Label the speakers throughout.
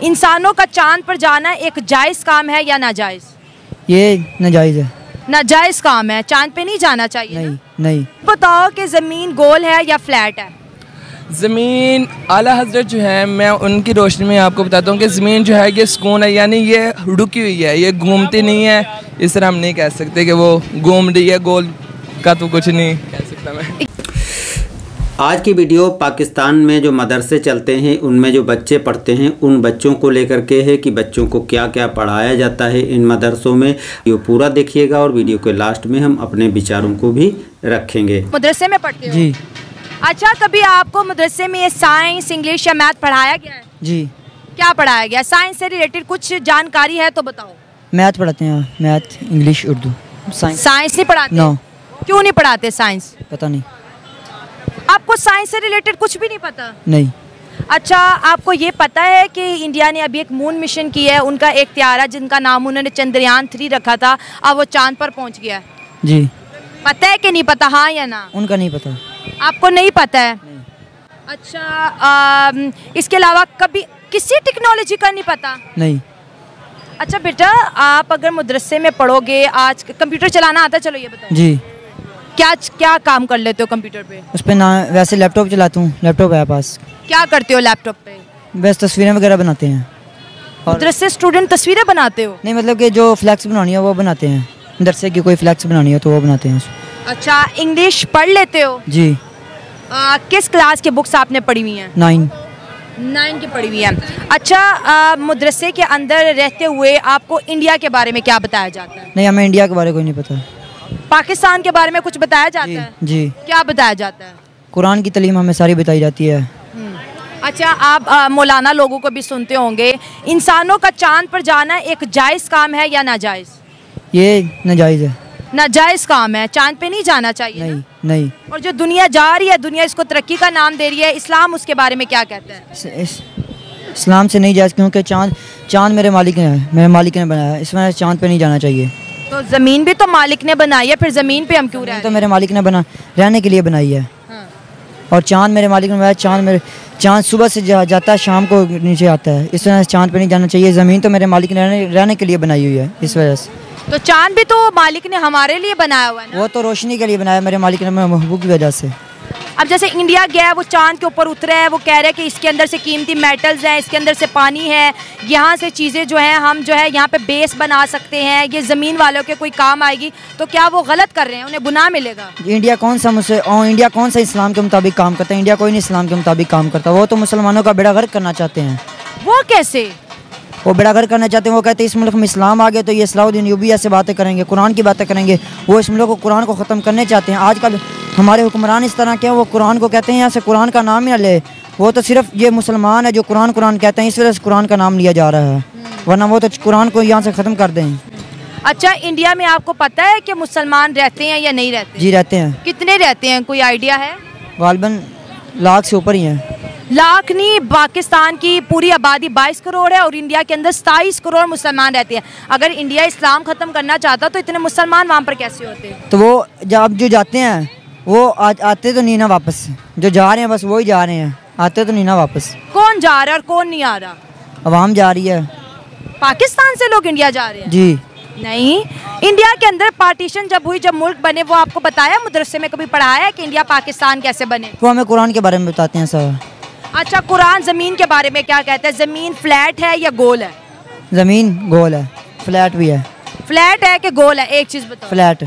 Speaker 1: इंसानों का चांद पर जाना एक जायज़ काम है या नाजायज़?
Speaker 2: ये नाजायज़ है।
Speaker 1: नाजायज़ काम है, चांद पे नहीं जाना चाहिए।
Speaker 2: नहीं नहीं।
Speaker 1: बताओ कि ज़मीन गोल है या फ्लैट है?
Speaker 3: ज़मीन आला हज़रत जो है, मैं उनकी रोशनी में आपको बताता हूँ कि ज़मीन जो है ये सुकून है, यानी ये रुकी हुई है, ये घूमती नहीं है। इस तरह हम नहीं कह सकते कि वो घूम रही है, गोल का तो कुछ नहीं कह सकता मैं।
Speaker 4: आज की वीडियो पाकिस्तान में जो मदरसे चलते हैं उनमें जो बच्चे पढ़ते हैं उन बच्चों को लेकर के है कि बच्चों को क्या क्या पढ़ाया जाता है इन मदरसों में। ये पूरा देखिएगा और वीडियो के लास्ट में हम अपने विचारों को भी रखेंगे।
Speaker 1: मदरसे में पढ़ते हो?
Speaker 2: जी।
Speaker 1: अच्छा, कभी आपको मदरसे में साइंस, इंग्लिश या मैथ पढ़ाया गया है?
Speaker 2: जी।
Speaker 1: क्या पढ़ाया गया? साइंस से रिलेटेड कुछ जानकारी है तो बताओ।
Speaker 2: मैथ पढ़ाते हैं, मैथ, इंग्लिश, उर्दू।
Speaker 1: साइंस नहीं पढ़ाते?
Speaker 2: नो।
Speaker 1: क्यों नहीं पढ़ाते साइंस?
Speaker 2: पता नहीं।
Speaker 1: आपको साइंस से रिलेटेड कुछ भी नहीं पता?
Speaker 2: नहीं।
Speaker 1: अच्छा, आपको ये पता है कि इंडिया ने अभी एक मून मिशन की है, उनका एक त्यारा जिनका नाम उन्होंने चंद्रयान 3 रखा था, अब वो चांद पर पहुंच गया है।
Speaker 2: जी।
Speaker 1: पता है कि नहीं पता? हाँ या ना?
Speaker 2: उनका नहीं पता।
Speaker 1: आपको नहीं पता है?
Speaker 2: नहीं।
Speaker 1: अच्छा, इसके अलावा कभी किसी टेक्नोलॉजी का नहीं पता?
Speaker 2: नहीं।
Speaker 1: अच्छा बेटा, आप अगर मदरसे में पढ़ोगे, आज कंप्यूटर चलाना आता है? चलो ये बताओ।
Speaker 2: जी।
Speaker 1: क्या क्या काम कर लेते हो कंप्यूटर पे?
Speaker 2: उस पर ना वैसे लैपटॉप चलाता हूँ, लैपटॉप है पास।
Speaker 1: क्या करते हो लैपटॉप पे?
Speaker 2: बस तस्वीरें वगैरह बनाते हैं। और
Speaker 1: मदरसे स्टूडेंट तस्वीरें बनाते हो?
Speaker 2: नहीं, मतलब कि जो फ्लैक्स बनानी है वो बनाते हैं। मदरसे की कोई फ्लैक्स बनानी है तो वो बनाते हैं।
Speaker 1: अच्छा, इंग्लिश पढ़ लेते हो?
Speaker 2: जी।
Speaker 1: किस क्लास की बुक्स आपने पढ़ी हुई हैं? 9 की पढ़ी हुई है। अच्छा, मदरसे के अंदर रहते हुए आपको इंडिया के बारे में क्या बताया जाता है?
Speaker 2: नहीं, हमें इंडिया के बारे में कोई नहीं पता।
Speaker 1: पाकिस्तान के बारे में कुछ बताया जाता है?
Speaker 2: जी।
Speaker 1: क्या बताया जाता है?
Speaker 2: कुरान की तालीम हमें सारी बताई जाती है।
Speaker 1: अच्छा, आप मौलाना लोगों को भी सुनते होंगे। इंसानों का चांद पर जाना एक जायज़ काम है या नाजायज़?
Speaker 2: ये नाजायज़ है।
Speaker 1: नाजायज़ काम है, चांद पे नहीं जाना चाहिए।
Speaker 2: नहीं नहीं।
Speaker 1: और जो दुनिया जा रही है, दुनिया इसको तरक्की का नाम दे रही है, इस्लाम उसके बारे में क्या कहता है?
Speaker 2: इस्लाम से नहीं जायज़, क्योंकि चांद मेरे मालिक ने है, मेरे मालिक ने बनाया है, इसमें चांद पे नहीं जाना चाहिए।
Speaker 1: तो ज़मीन भी तो मालिक ने बनाई है, फिर ज़मीन पे हम क्यों रह रहे हैं?
Speaker 2: तो मेरे मालिक ने रहने के लिए बनाई है।
Speaker 1: हाँ।
Speaker 2: और चांद मेरे मालिक ने बनाया। चांद सुबह से जाता है, शाम को नीचे आता है, इस वजह से चांद पे नहीं जाना चाहिए। ज़मीन तो मेरे मालिक ने रहने के लिए बनाई हुई है, इस वजह से।
Speaker 1: तो चांद भी तो मालिक ने हमारे लिए बनाया हुआ है ना?
Speaker 2: वो तो रोशनी के लिए बनाया मेरे मालिक ने, मेरे महबूब की वजह से।
Speaker 1: अब जैसे इंडिया गया है, वो चांद के ऊपर उतरा है, वो कह रहे हैं कि इसके अंदर से कीमती मेटल्स हैं, इसके अंदर से पानी है, यहाँ से चीज़ें जो हैं हम जो है यहाँ पे बेस बना सकते हैं, ये ज़मीन वालों के कोई काम आएगी। तो क्या वो गलत कर रहे हैं? उन्हें गुनाह मिलेगा?
Speaker 2: इंडिया कौन सा इस्लाम के मुताबिक काम करता है? इंडिया कोई नहीं इस्लाम के मुताबिक काम करता। वो तो मुसलमानों का बेड़ा गर्क करना चाहते हैं।
Speaker 1: वो कैसे?
Speaker 2: वो बेड़ा गर्क करना चाहते हैं। वो कहते हैं इस मुल्क में इस्लाम आ गया तो ये सलाउद्दीन यूबिया से बातें करेंगे, कुरान की बातें करेंगे। वो इस मुल्क को कुरान को ख़त्म करने चाहते हैं। आजकल हमारे हुक्मरान इस तरह के हैं, वो कुरान को कहते हैं यहाँ से कुरान का नाम ही ना ले। वो तो सिर्फ ये मुसलमान है जो कुरान कहते हैं, इस वजह से कुरान का नाम लिया जा रहा है, वरना वो तो कुरान को यहाँ से ख़त्म कर दें।
Speaker 1: अच्छा, इंडिया में आपको पता है कि मुसलमान रहते हैं या नहीं रहते?
Speaker 2: जी, रहते हैं।
Speaker 1: कितने रहते हैं, कोई आइडिया है?
Speaker 2: गालिबन लाख से ऊपर ही हैं।
Speaker 1: लाख नहीं, पाकिस्तान की पूरी आबादी 22 करोड़ है और इंडिया के अंदर 27 करोड़ मुसलमान रहते हैं। अगर इंडिया इस्लाम ख़त्म करना चाहता तो इतने मुसलमान वहाँ पर कैसे होते?
Speaker 2: तो वो जब जो जाते हैं वो आते तो नहीं ना वापस। जो जा रहे हैं बस वही जा रहे हैं, आते तो नहीं ना वापस।
Speaker 1: कौन जा रहा है और कौन नहीं आ रहा?
Speaker 2: अवाम जा रही है।
Speaker 1: पाकिस्तान से लोग इंडिया जा रहे हैं?
Speaker 2: जी
Speaker 1: नहीं। इंडिया के अंदर पार्टीशन जब हुई, जब मुल्क बने, वो आपको बताया मदरसे में कभी पढ़ाया है कि इंडिया पाकिस्तान कैसे बने?
Speaker 2: वो हमें कुरान के बारे में बताते हैं सर।
Speaker 1: अच्छा, कुरान ज़मीन के बारे में क्या कहता है? ज़मीन फ्लैट है या गोल है?
Speaker 2: ज़मीन गोल है, फ्लैट भी है।
Speaker 1: फ्लैट है कि गोल है? एक चीज़ बताओ।
Speaker 2: फ्लैट।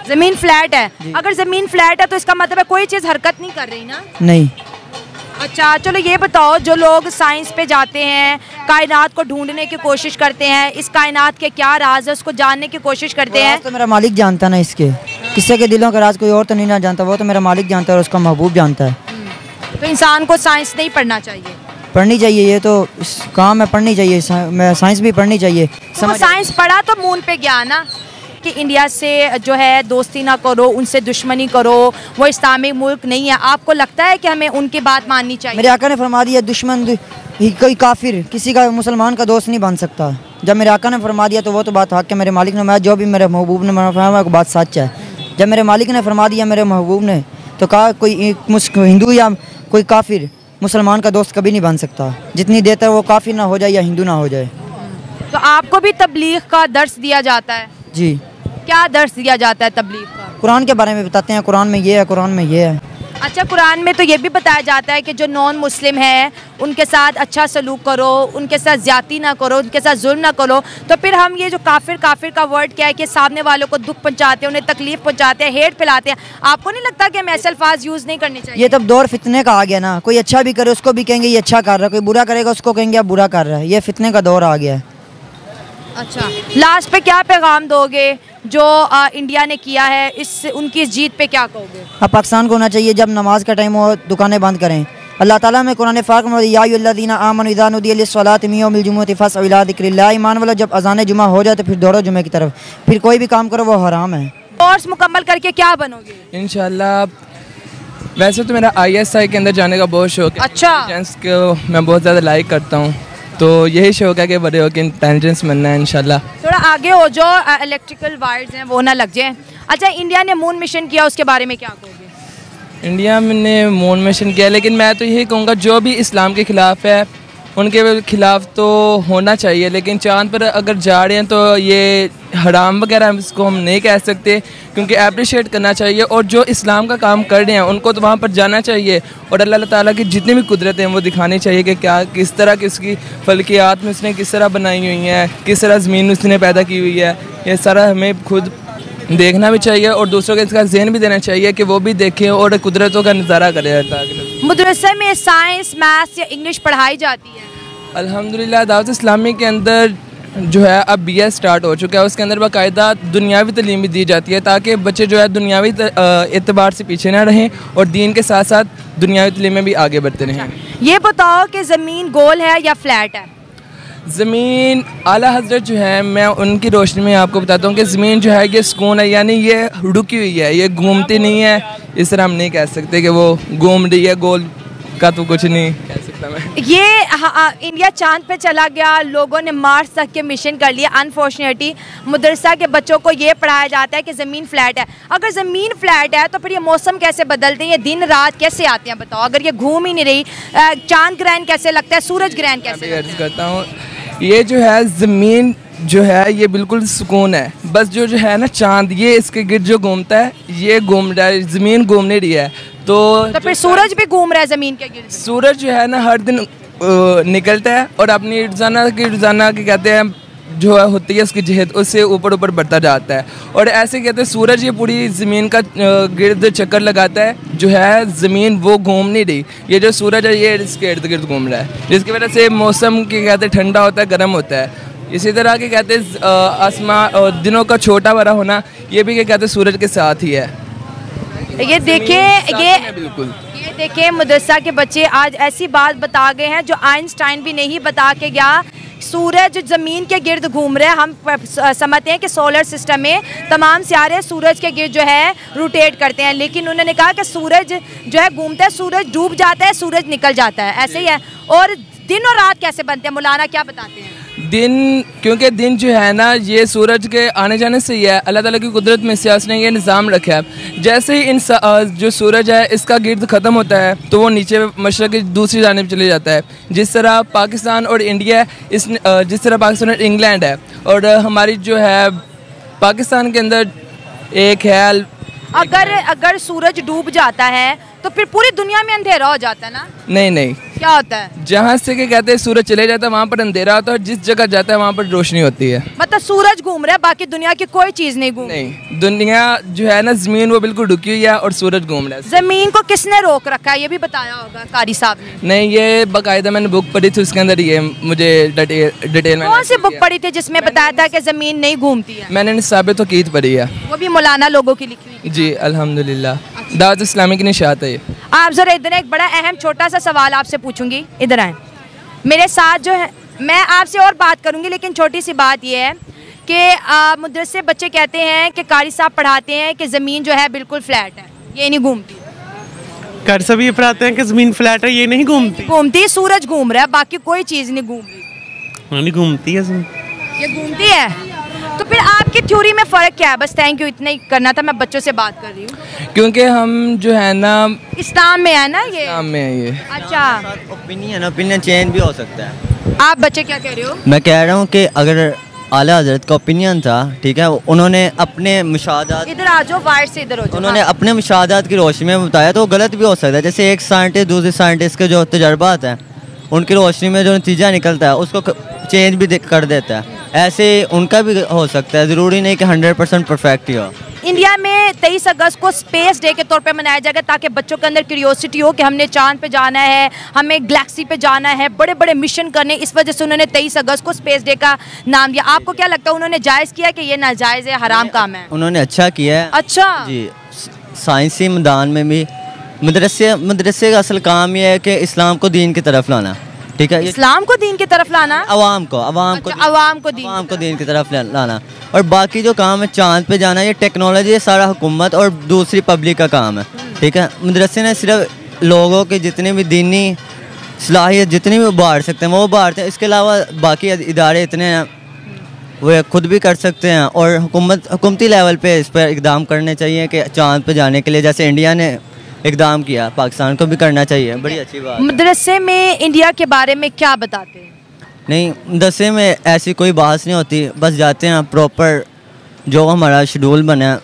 Speaker 1: ज़मीन फ्लैट है। अगर ज़मीन फ्लैट है तो इसका मतलब है कोई चीज़ हरकत नहीं कर रही ना?
Speaker 2: नहीं।
Speaker 1: अच्छा, चलो ये बताओ, जो लोग साइंस पे जाते हैं, कायनात को ढूंढने की कोशिश करते हैं, इस कायनात के क्या राज है उसको जानने की कोशिश करते हैं।
Speaker 2: तो मेरा मालिक जानता ना इसके, किसी के दिलों का राज कोई और तो नहीं ना जानता, वो तो मेरा मालिक जानता है और उसका महबूब जानता है।
Speaker 1: तो इंसान को साइंस नहीं पढ़ना चाहिए?
Speaker 2: पढ़नी चाहिए, ये तो काम है, पढ़नी चाहिए। साइंस भी पढ़नी चाहिए।
Speaker 1: तो साइंस पढ़ा तो मून पे गया ना कि इंडिया से जो है दोस्ती ना करो, उनसे दुश्मनी करो, वो इस्लामिक मुल्क नहीं है। आपको लगता है कि हमें उनकी बात माननी चाहिए?
Speaker 2: मेरे आका ने फरमा दिया दुश्मन कोई काफिर किसी का मुसलमान का दोस्त नहीं बन सकता। जब मेरे आका ने फरमा दिया तो वो तो बात हक है। मेरे मालिक ने फरमाया, जो भी मेरे महबूब ने फरमाया वो बात सच है। जब मेरे मालिक ने फरमा दिया मेरे महबूब ने, तो कहा कोई हिंदू या कोई काफिर मुसलमान का दोस्त कभी नहीं बन सकता, जितनी देर तक वो काफिर ना हो जाए या हिंदू ना हो जाए।
Speaker 1: तो आपको भी तबलीग का दर्स दिया जाता है?
Speaker 2: जी।
Speaker 1: क्या दर्स दिया जाता है तबलीग का?
Speaker 2: कुरान के बारे में बताते हैं, कुरान में ये है, कुरान में ये है।
Speaker 1: अच्छा, कुरान में तो ये भी बताया जाता है कि जो नॉन मुस्लिम है उनके साथ अच्छा सलूक करो, उनके साथ ज्यादती ना करो, उनके साथ जुल्म ना करो। तो फिर हम ये जो काफिर काफिर का वर्ड क्या है कि सामने वालों को दुख पहुंचाते हैं, उन्हें तकलीफ पहुंचाते हैं, हेट फैलाते हैं, आपको नहीं लगता कि हम ऐसे अल्फाज यूज़ नहीं करने चाहिए?
Speaker 2: ये तब दौर फितने का आ गया ना, कोई अच्छा भी करे उसको भी कहेंगे ये अच्छा कर रहा है, कोई बुरा करेगा उसको कहेंगे आप बुरा कर रहा है। ये फितने का दौर आ गया है।
Speaker 1: अच्छा, लास्ट पे क्या पैगाम दोगे जो इंडिया ने किया है, इस उनकी इस जीत पे क्या कहोगे?
Speaker 2: अब पाकिस्तान को होना चाहिए जब नमाज का टाइम हो दुकानें बंद करें। अल्लाह ताला में कुरान पाक में या अय्युहल्लज़ीना आमनू इज़ा नुदिया लिस्सलाति मिन यौमिल जुमुअति फस्अऊ इला ज़िक्रिल्लाह, ईमान वालों जब अज़ान जुमा हो जाए तो फिर दौड़ो जुमे की तरफ, फिर कोई भी काम करो वो हराम है।
Speaker 1: कोर्स मुकम्मल करके क्या बनोगे?
Speaker 3: इंशाल्लाह। वैसे तो मेरा ISI के अंदर जाने का बहुत शौक है।
Speaker 1: अच्छा।
Speaker 3: इंटेलिजेंस को मैं बहुत ज़्यादा लाइक करता हूँ, तो यही शौक है कि बड़े होकर इंटेलिजेंस बनना है इंशाल्लाह।
Speaker 1: थोड़ा आगे हो जो इलेक्ट्रिकल वायर्स हैं वो ना लग जाए। अच्छा, इंडिया ने मून मिशन किया, उसके बारे में क्या कहोगे?
Speaker 3: इंडिया ने मून मिशन किया, लेकिन मैं तो यही कहूँगा जो भी इस्लाम के ख़िलाफ़ है उनके खिलाफ़ तो होना चाहिए, लेकिन चांद पर अगर जा रहे हैं तो ये हराम वगैरह इसको हम नहीं कह सकते, क्योंकि अप्रिशिएट करना चाहिए। और जो इस्लाम का काम कर रहे हैं उनको तो वहाँ पर जाना चाहिए और अल्लाह ताला की जितनी भी कुदरतें हैं वो दिखानी चाहिए कि क्या किस तरह की उसकी फल्कियात में उसने किस तरह बनाई हुई हैं, किस तरह ज़मीन उसने पैदा की हुई है। ये सारा हमें खुद देखना भी चाहिए और दूसरों को इसका ज़हन भी देना चाहिए कि वो भी देखें और कुदरतों का नज़ारा करें।
Speaker 1: मदरसे में साइंस, मैथ्स या इंग्लिश पढ़ाई जाती है?
Speaker 3: अल्हम्दुलिल्लाह दावत इस्लामी के अंदर जो है अब BS स्टार्ट हो चुका है, उसके अंदर बाकायदा दुनियावी तालीम भी दी जाती है ताकि बच्चे जो है दुनियावी एतबार से पीछे ना रहें और दीन के साथ साथ दुनियावी तालीम में भी आगे बढ़ते रहें।
Speaker 1: ये बताओ कि ज़मीन गोल है या फ्लैट है?
Speaker 3: ज़मीन आला हज़रत जो है, मैं उनकी रोशनी में आपको बताता हूँ कि ज़मीन जो है ये सुकून है, यानी ये रुकी हुई है, ये घूमती नहीं है। इस तरह हम नहीं कह सकते कि वो घूम रही है, गोल का तो कुछ नहीं कह सकता मैं।
Speaker 1: ये इंडिया चांद पे चला गया, लोगों ने मार्स तक के मिशन कर लिया। अनफॉर्चुनेटली मदरसा के बच्चों को ये पढ़ाया जाता है कि ज़मीन फ्लैट है। अगर ज़मीन फ्लैट है तो फिर ये मौसम कैसे बदलते हैं, ये दिन रात कैसे आते हैं बताओ? अगर ये घूम ही नहीं रही, चांद ग्रहण कैसे लगता है, सूरज ग्रहण कैसे लगता है?
Speaker 3: करता हूँ, ये जो है ज़मीन जो है ये बिल्कुल सुकून है, बस जो है ना चांद ये इसके गिर्द जो घूमता है ये घूम रहा है, ज़मीन घूम नहीं रही है। तो
Speaker 1: फिर सूरज भी घूम रहा है ज़मीन के गिर्द?
Speaker 3: सूरज जो है ना हर दिन निकलता है और अपनी रोज़ाना की कहते हैं जो है होती है उसकी जहत, उससे ऊपर ऊपर बढ़ता जाता है। और ऐसे कहते हैं सूरज ये पूरी ज़मीन का गिर्द चक्कर लगाता है, जो है ज़मीन वो घूम नहीं रही, ये जो सूरज है ये इसके इर्द गिर्द घूम रहा है, जिसकी वजह से मौसम के कहते हैं ठंडा होता है, गर्म होता है। इसी तरह के कहते हैं आसमां दिनों का छोटा बड़ा होना, ये भी क्या कहते हैं सूरज के साथ ही है।
Speaker 1: ये देखें मदरसा के बच्चे आज ऐसी बात बता गए हैं जो आइंस्टाइन भी नहीं बता के गया। सूरज ज़मीन के गिर्द घूम रहे हैं, हम समझते हैं कि सोलर सिस्टम में तमाम सितारे सूरज के गिर्द जो है रोटेट करते हैं, लेकिन उन्होंने कहा कि सूरज जो है घूमता है, सूरज डूब जाता है, सूरज निकल जाता है, ऐसे ही है। और दिन और रात कैसे बनते हैं, मौलाना क्या बताते हैं?
Speaker 3: दिन, क्योंकि दिन जो है ना ये सूरज के आने जाने से ही है, अल्लाह ताला की कुदरत में से उसने ये निज़ाम रखा है। जैसे ही जो सूरज है इसका गिर्द ख़त्म होता है तो वो नीचे मशरक़ की दूसरी जानिब चले जाता है। जिस तरह पाकिस्तान और इंडिया जिस तरह पाकिस्तान और इंग्लैंड है, और हमारी जो है पाकिस्तान के अंदर एक है,
Speaker 1: अगर सूरज डूब जाता है तो फिर पूरी दुनिया में अंधेरा हो जाता है ना?
Speaker 3: नहीं,
Speaker 1: क्या होता है?
Speaker 3: जहाँ से के कहते हैं सूरज चले जाता है वहाँ पर अंधेरा होता है, और जिस जगह जाता है वहाँ पर रोशनी होती है।
Speaker 1: मतलब सूरज घूम रहा है, बाकी दुनिया की कोई चीज नहीं घूम रही?
Speaker 3: नहीं, दुनिया जो है ना ज़मीन वो बिल्कुल रुकी हुई है और सूरज घूम रहा है।
Speaker 1: ज़मीन को किसने रोक रखा है, ये भी बताया होगा कारी साहब ने?
Speaker 3: नहीं, ये बाकायदा मैंने बुक पढ़ी थी, उसके अंदर ये मुझे डिटेल में।
Speaker 1: कौन सी बुक पढ़ी थी जिसमें बताया था कि ज़मीन नहीं घूमती है?
Speaker 3: मैंने साबित तो कीत पढ़ी है,
Speaker 1: वो भी मौलाना लोगों की लिखी हुई?
Speaker 3: जी अल्हम्दुलिल्लाह, दावत इस्लामी की निशात है ये।
Speaker 1: आप जरा इधर, एक बड़ा अहम छोटा सा सवाल आपसे पूछूंगी, इधर आए मेरे साथ जो है। मैं आपसे और बात करूंगी, लेकिन छोटी सी बात ये है कि मदरसे बच्चे कहते हैं कि कारी साहब पढ़ाते हैं कि ज़मीन जो है बिल्कुल फ्लैट है, ये नहीं घूमती।
Speaker 5: कारी साहब ये पढ़ाते हैं कि ज़मीन फ्लैट है, ये नहीं घूमती।
Speaker 1: सूरज घूम रहा है, बाकी कोई चीज़ नहीं घूम रही।
Speaker 5: नहीं घूमती है,
Speaker 1: ये घूमती है। तो फिर आप आपकी थ्योरी में फ़र्क क्या है? बस थैंक यू, इतना ही करना था, मैं बच्चों से बात कर रही हूँ।
Speaker 3: क्योंकि हम जो है ना
Speaker 1: इस्लाम में है ना ये?
Speaker 3: इस्लाम में है ये।
Speaker 1: अच्छा,
Speaker 6: ओपिनियन चेंज भी हो सकता है।
Speaker 1: आप बच्चे क्या कह रहे हो?
Speaker 6: मैं कह रहा हूँ कि अगर आला हज़रत का ओपिनियन था, ठीक है, उन्होंने अपने मुशाहदात,
Speaker 1: इधर आ जाओ, वायर से इधर हो जाओ।
Speaker 6: उन्होंने अपने मुशाहदात की रोशनी में बताया तो वो गलत भी हो सकता है। जैसे एक साइंटिस्ट दूसरे साइंटिस्ट के जो तजर्बात हैं उनकी रोशनी में जो नतीजा निकलता है उसको चेंज भी कर देता है। ऐसे उनका भी हो सकता है, ज़रूरी नहीं कि 100% परफेक्ट ही हो।
Speaker 1: इंडिया में 23 अगस्त को स्पेस डे के तौर पे मनाया जाएगा ताकि बच्चों के अंदर क्यूरियोसिटी हो कि हमने चांद पे जाना है, हमें गैलेक्सी पे जाना है, बड़े बड़े मिशन करने। इस वजह से उन्होंने 23 अगस्त को स्पेस डे का नाम दिया। आपको क्या लगता है, उन्होंने जायज़ किया कि ये नाजायज़ है, हराम काम है?
Speaker 6: उन्होंने अच्छा किया है।
Speaker 1: अच्छा
Speaker 6: जी, साइंसी मैदान में भी मदरसे का असल काम यह है कि इस्लाम को दीन की तरफ लाना, ठीक है,
Speaker 1: इस्लाम को दीन की तरफ लाना,
Speaker 6: अवाम को दीन की तरफ लाना। और बाकी जो काम है चांद पे जाना, ये टेक्नोलॉजी है, सारा हुकूमत और दूसरी पब्लिक का काम है, ठीक है। मदरसे ने सिर्फ लोगों के जितने भी दीनी सलाहियत जितनी भी उभार सकते हैं वो उभारते हैं। इसके अलावा बाकी इदारे इतने हैं वो खुद भी कर सकते हैं। और हुकूमती लेवल पे इस पर इकदाम करने चाहिए कि चांद पे जाने के लिए जैसे इंडिया ने इकदाम किया, पाकिस्तान को भी करना चाहिए। बड़ी अच्छी बात।
Speaker 1: मदरसे में इंडिया के बारे में क्या बताते हैं?
Speaker 6: नहीं, मदरसे में ऐसी कोई बहस नहीं होती, बस जाते हैं प्रॉपर जो हमारा शेड्यूल बना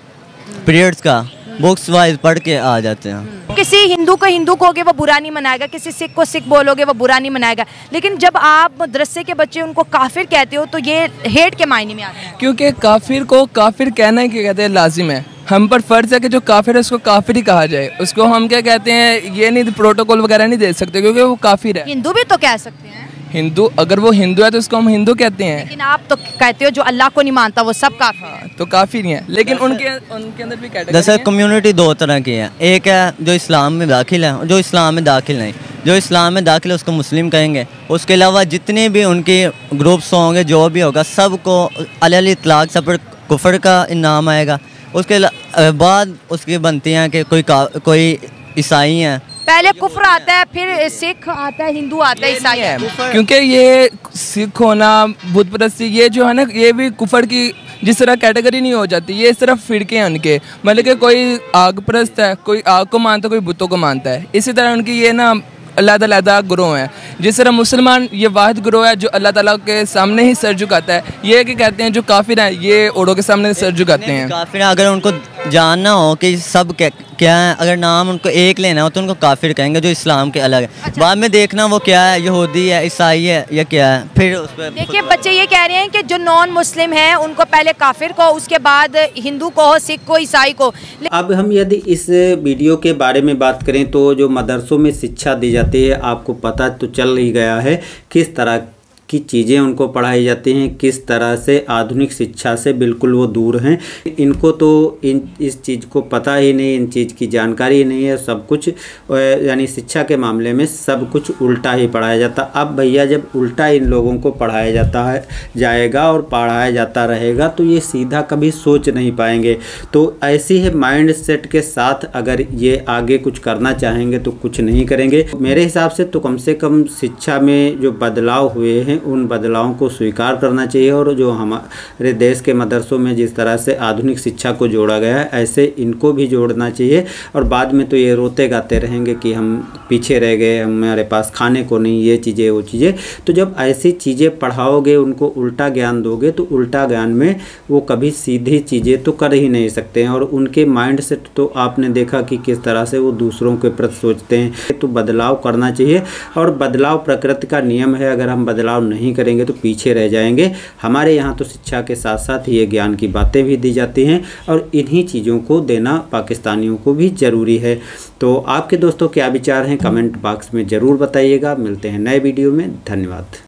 Speaker 6: पीरियड्स का बुक्स वाइज पढ़ के आ जाते हैं।
Speaker 1: किसी हिंदू को हिंदू कहोगे वो बुरा नहीं मनाएगा, किसी सिख को सिख बोलोगे वो बुरा नहीं मनाएगा, लेकिन जब आप मदरसे के बच्चे उनको काफिर कहते हो तो ये हेट के मायने में आता है।
Speaker 3: क्योंकि काफिर को काफिर कहना ही क्या कहते हैं लाजिम है। हम पर फर्ज है कि जो काफिर है उसको काफिर ही कहा जाए। उसको हम क्या कहते हैं, ये नहीं प्रोटोकॉल वगैरह नहीं दे सकते क्योंकि वो काफिर है।
Speaker 1: हिंदू भी तो कह सकते हैं।
Speaker 3: हिंदू, अगर वो हिंदू है तो उसको हम हिंदू कहते हैं।
Speaker 1: लेकिन आप तो कहते हो जो अल्लाह को नहीं मानता वो सब काफिर है।
Speaker 3: तो काफिर ही है, लेकिन उनके अंदर भी कैटेगरी
Speaker 6: दरअसल कम्युनिटी दो तरह की है। एक है जो इस्लाम में दाखिल है, जो इस्लाम में दाखिल नहीं। जो इस्लाम में दाखिल है उसको मुस्लिम कहेंगे। उसके अलावा जितने भी उनके ग्रुप्स होंगे, जो भी होगा, सबको अलग इतलाक सब पर कुफर का इनाम आएगा। उसके बाद उसकी बनती हैं कि कोई ईसाई हैं,
Speaker 1: पहले कुफ्र आता है, फिर सिख आता है, हिंदू आता है, ईसाई है।
Speaker 3: क्योंकि ये सिख होना, बुत परस्ती, ये जो है ना, ये भी कुफर की जिस तरह कैटेगरी नहीं हो जाती। ये सिर्फ फिरके हैं उनके, मतलब कि कोई आग परस्त है, कोई आग को मानता है, कोई बुतों को मानता है। इसी तरह उनकी ये ना अलग-अलग ग्रोह हैं। जिस तरह मुसलमान ये वाहिद ग्रोह है जो अल्लाह ताला के सामने ही सर झुकाता है। ये कि कहते हैं जो काफिर हैं ये औरों के सामने सर झुकाते हैं।
Speaker 6: काफिर अगर उनको जानना हो कि सब क्या है, अगर नाम उनको एक लेना हो तो उनको काफिर कहेंगे जो इस्लाम के अलग है। अच्छा। बाद में देखना वो क्या है, यहूदी है, ईसाई है या क्या है, फिर उस पर
Speaker 1: देखिए बच्चे ये कह रहे हैं कि जो नॉन मुस्लिम है उनको पहले काफिर को, उसके बाद हिंदू को, सिख को, ईसाई को।
Speaker 4: अब हम यदि इस वीडियो के बारे में बात करें तो जो मदरसों में शिक्षा दी जाती है, आपको पता तो चल ही गया है किस तरह की चीज़ें उनको पढ़ाई जाती हैं, किस तरह से आधुनिक शिक्षा से बिल्कुल वो दूर हैं। इनको तो इस चीज़ को पता ही नहीं, इन चीज़ की जानकारी ही नहीं है। सब कुछ यानी शिक्षा के मामले में सब कुछ उल्टा ही पढ़ाया जाता। अब भैया जब उल्टा इन लोगों को पढ़ाया जाता है जाएगा और पढ़ाया जाता रहेगा तो ये सीधा कभी सोच नहीं पाएंगे। तो ऐसी है माइंड सेट के साथ अगर ये आगे कुछ करना चाहेंगे तो कुछ नहीं करेंगे। मेरे हिसाब से तो कम से कम शिक्षा में जो बदलाव हुए हैं उन बदलावों को स्वीकार करना चाहिए। और जो हमारे देश के मदरसों में जिस तरह से आधुनिक शिक्षा को जोड़ा गया है ऐसे इनको भी जोड़ना चाहिए। और बाद में तो ये रोते गाते रहेंगे कि हम पीछे रह गए, हमारे पास खाने को नहीं, ये चीज़ें वो चीज़ें। तो जब ऐसी चीज़ें पढ़ाओगे, उनको उल्टा ज्ञान दोगे तो उल्टा ज्ञान में वो कभी सीधी चीज़ें तो कर ही नहीं सकते हैं। और उनके माइंड सेट तो आपने देखा कि किस तरह से वो दूसरों के प्रति सोचते हैं। तो बदलाव करना चाहिए और बदलाव प्रकृति का नियम है। अगर हम बदलाव नहीं करेंगे तो पीछे रह जाएंगे। हमारे यहाँ तो शिक्षा के साथ साथ ये ज्ञान की बातें भी दी जाती हैं और इन्हीं चीज़ों को देना पाकिस्तानियों को भी ज़रूरी है। तो आपके दोस्तों क्या विचार हैं कमेंट बॉक्स में ज़रूर बताइएगा। मिलते हैं नए वीडियो में। धन्यवाद।